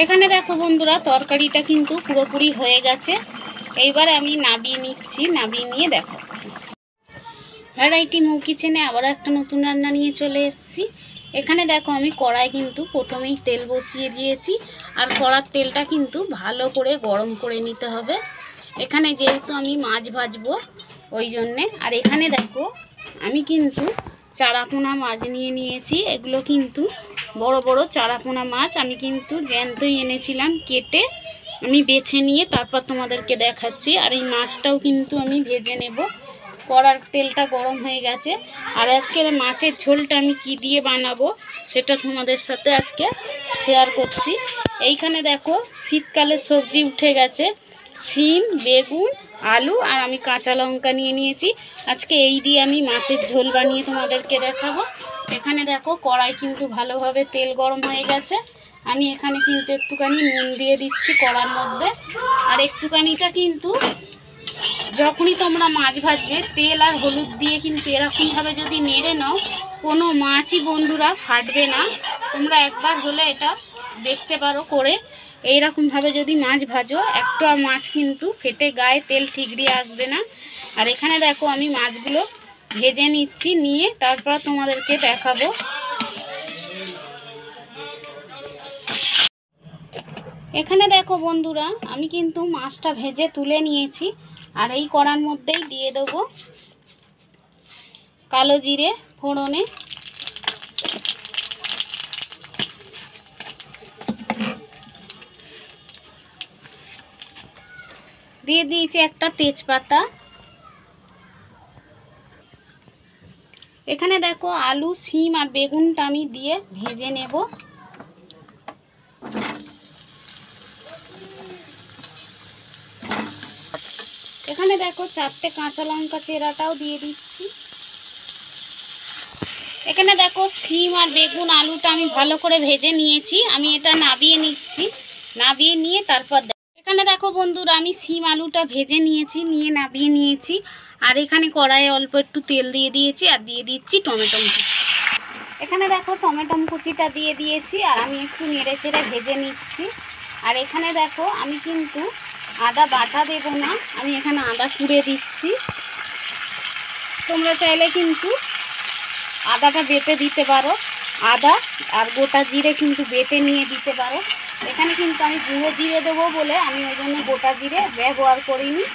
এখানে দেখো বন্ধুরা তরকারিটা কিন্তু পুরোপুরি হয়ে গেছে। এইবার আমি নাবিয়ে নিচ্ছি, নাবিয়ে নিয়ে দেখাচ্ছি। ভ্যারাইটি মৌ কিচেনে আবার একটা নতুন রান্না নিয়ে চলে এসেছি। এখানে দেখো আমি কড়াই কিন্তু প্রথমেই তেল বসিয়ে দিয়েছি, আর কড়ার তেলটা কিন্তু ভালো করে গরম করে নিতে হবে। এখানে যেহেতু আমি মাছ ভাজবো ওই জন্যে। আর এখানে দেখো আমি কিন্তু চারাপোনা মাছ নিয়ে নিয়েছি। এগুলো কিন্তু বড় বড় চারাপোনা মাছ আমি কিন্তু জ্যান্তই এনেছিলাম, কেটে আমি বেছে নিয়ে তারপর তোমাদেরকে দেখাচ্ছি। আর এই মাছটাও কিন্তু আমি ভেজে নেব। কড়ার তেলটা গরম হয়ে গেছে। আর আজকের মাছের ঝোলটা আমি কি দিয়ে বানাবো সেটা তোমাদের সাথে আজকে শেয়ার করছি। এইখানে দেখো শীতকালে সবজি উঠে গেছে, শিম, বেগুন, আলু আর আমি কাঁচা লঙ্কা নিয়ে নিয়েছি। আজকে এই দিয়ে আমি মাছের ঝোল বানিয়ে তোমাদেরকে দেখাবো। এখানে দেখো কড়াই কিন্তু ভালোভাবে তেল গরম হয়ে গেছে। আমি এখানে কিন্তু একটুখানি নুন দিয়ে দিচ্ছি কড়ার মধ্যে। আর একটুখানিটা কিন্তু যখনই তোমরা মাছ ভাজবে তেল আর হলুদ দিয়ে কিন্তু এরকমভাবে যদি নেড়ে নাও, কোনো মাছই বন্ধুরা ফাটবে না। তোমরা একবার হলে এটা দেখতে পারো করে। এইরকমভাবে যদি মাছ ভাজো একটা মাছ কিন্তু ফেটে গায়ে তেল ঠিকরিয়ে আসবে না। আর এখানে দেখো আমি মাছগুলো ভেজে নিচ্ছি, নিয়ে তারপর তোমাদেরকে দেখাবো। এখানে দেখো বন্ধুরা আমি কিন্তু মাছটা ভেজে তুলে নিয়েছি। আর এই কড়ার মধ্যেই দিয়ে দেবো কালো জিরে ফোড়নে, দিয়ে দিয়েছি একটা তেজপাতা। এখানে দেখো আলু, শিম আর বেগুনটা আমি দিয়ে ভেজে নেব। এখানে দেখো 4টে কাঁচা লঙ্কা চেরাটাও দিয়ে দিচ্ছি। এখানে দেখো শিম আর বেগুন আলুটা আমি ভালো করে ভেজে নিয়েছি। আমি এটা নাবিয়ে নিচ্ছি, নাবিয়ে নিয়ে তারপর এখানে দেখো বন্ধুরা আমি শিম আলুটা ভেজে নিয়েছি, নিয়ে নাবিয়ে নিয়েছি। আর এখানে কড়াইয়ে অল্প একটু তেল দিয়ে দিয়েছি আর দিয়ে দিচ্ছি টমেটো কুচি। এখানে দেখো টমেটো কুচিটা দিয়ে দিয়েছি আর আমি একটু নেড়ে চেড়ে ভেজে নিচ্ছি। আর এখানে দেখো আমি কিন্তু আদা বাটা দেবো না, আমি এখানে আদা কুড়ে দিচ্ছি। তোমরা চাইলে কিন্তু আদাটা বেটে দিতে পারো, আদা আর গোটা জিরে কিন্তু বেটে নিয়ে দিতে পারো। এখানে কিন্তু আমি গুঁড়ো জিরে দেবো বলে আমি ওই জন্য গোটা জিরে ব্যবহার করিনি।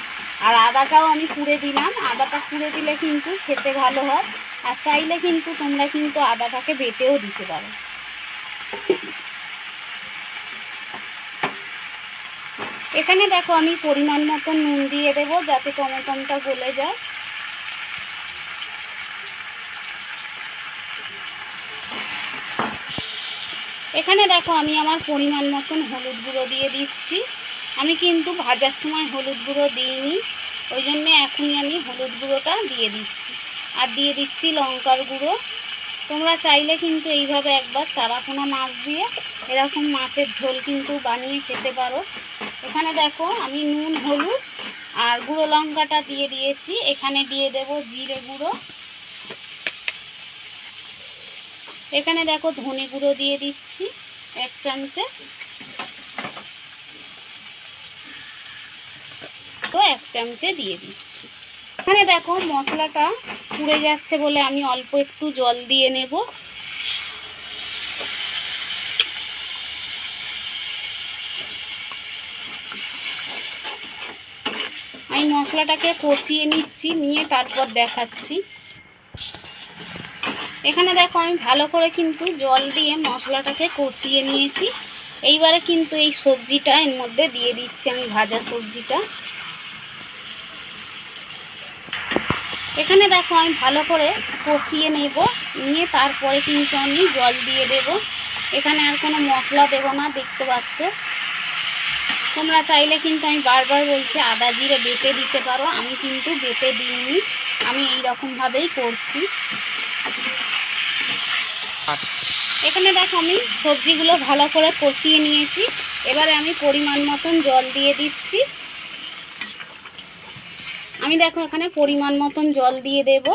আর আদাটাও আমি কুড়ে দিলাম, আদাটা কুড়ে দিলে কিন্তু খেতে ভালো হয়। আর চাইলে কিন্তু তোমরা কিন্তু আদাটাকে বেটেও দিতে পারো। এখানে দেখো আমি পরিমাণ মতো নুন দিয়ে দেবো যাতে টমেটোটা গলে যায়। এখানে দেখো আমি আমার পরিমাণ মতন হলুদ গুঁড়ো দিয়ে দিচ্ছি। আমি কিন্তু ভাজার সময় হলুদ গুঁড়ো দিইনি, ওই জন্যে এখনই আমি হলুদ গুঁড়োটা দিয়ে দিচ্ছি। আর দিয়ে দিচ্ছি লঙ্কার গুঁড়ো। তোমরা চাইলে কিন্তু এইভাবে একবার চারাপোনা মাছ দিয়ে এরকম মাছের ঝোল কিন্তু বানিয়ে খেতে পারো। এখানে দেখো আমি নুন, হলুদ আর গুঁড়ো লঙ্কাটা দিয়ে দিয়েছি। এখানে দিয়ে দেব জিরে গুঁড়ো। এখানে দেখো ধনে গুঁড়ো দিয়ে দিচ্ছি 1 চামচে, তো 1 চামচে দিয়ে দিচ্ছি। এখানে দেখো মশলাটা পুড়ে যাচ্ছে বলে আমি অল্প একটু জল দিয়ে নেব। আমি মশলাটাকে কষিয়ে নিচ্ছি, নিয়ে তারপর দেখাচ্ছি। এখানে দেখো আমি ভালো করে কিন্তু জল দিয়ে মশলাটাকে কষিয়ে নিয়েছি। এইবারে কিন্তু এই সবজিটা এর মধ্যে দিয়ে দিচ্ছি, আমি ভাজা সবজিটা। এখানে দেখো আমি ভালো করে কষিয়ে নেব, নিয়ে তারপরে কিন্তু আমি জল দিয়ে দেব। এখানে আর কোনো মশলা দেব না, দেখতে পাচ্ছ। তোমরা চাইলে কিন্তু আমি বারবার বলছি আদা জিরে বেটে দিতে পারো, আমি কিন্তু বেটে দিইনি, আমি এই রকমভাবেই করছি। এখানে দেখো আমি সবজিগুলো ভালো করে কষিয়ে নিয়েছি। এবারে আমি পরিমাণ মতন জল দিয়ে দিচ্ছি। আমি দেখো এখানে পরিমাণ মতন জল দিয়ে দেব,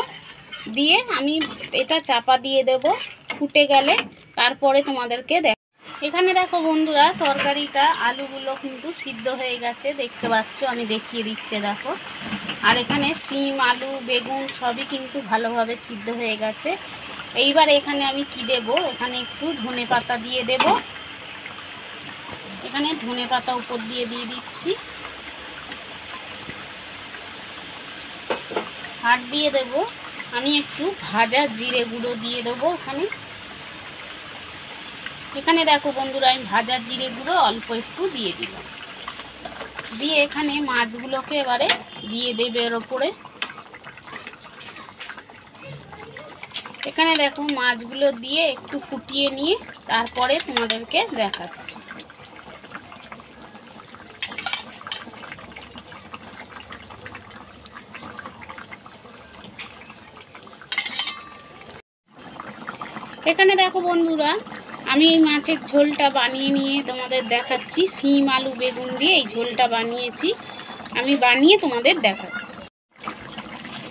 দিয়ে আমি এটা চাপা দিয়ে দেব। ফুটে গেলে তারপরে তোমাদেরকে দেখ। এখানে দেখো বন্ধুরা তরকারিটা আলুগুলো কিন্তু সিদ্ধ হয়ে গেছে, দেখতে পাচ্ছ, আমি দেখিয়ে দিচ্ছি দেখো। আর এখানে সিম আলু বেগুন সবই কিন্তু ভালোভাবে সিদ্ধ হয়ে গেছে। এইবার এখানে আমি কি দেব, এখানে একটু ধনে পাতা দিয়ে দেব। এখানে ধনে পাতা উপর দিয়ে দিচ্ছি। আর দিয়ে দেব আমি একটু ভাজা জিরে গুঁড়ো দিয়ে দেবো এখানে দেখো বন্ধুরা আমি ভাজা জিরে গুঁড়ো অল্প একটু দিয়ে দিলাম। দিয়ে এখানে মাছগুলোকে এবারে দিয়ে দেবে এর ওপরে। এখানে দেখো মাছগুলো দিয়ে একটু ফুটিয়ে নিয়ে তারপরে তোমাদেরকে দেখাচ্ছি। এখানে দেখো বন্ধুরা আমি এই মাছের ঝোলটা বানিয়ে নিয়ে তোমাদের দেখাচ্ছি। সিম আলু বেগুন দিয়ে এই ঝোলটা বানিয়েছি, আমি বানিয়ে তোমাদের দেখাচ্ছি।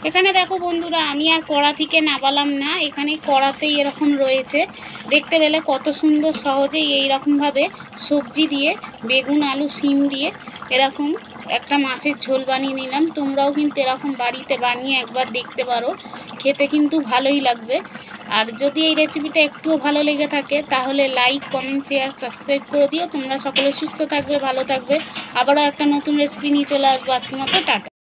এখানে দেখো বন্ধুরা আমি আর কড়া থেকে নামালাম না, এখানে কড়াতেই এরকম রয়েছে। দেখতে পেলে কত সুন্দর সহজেই এইরকমভাবে সবজি দিয়ে বেগুন আলু সিম দিয়ে এরকম একটা মাছের ঝোল বানিয়ে নিলাম। তোমরাও কিন্তু এরকম বাড়িতে বানিয়ে একবার দেখতে পারো, খেতে কিন্তু ভালোই লাগবে। আর যদি এই রেসিপিটা একটুও ভালো লেগে থাকে তাহলে লাইক কমেন্ট শেয়ার সাবস্ক্রাইব করে দিও। তোমরা সকলে সুস্থ থাকবে, ভালো থাকবে। আবারও একটা নতুন রেসিপি নিয়ে চলে আসবো। আজকের মতো টাটা।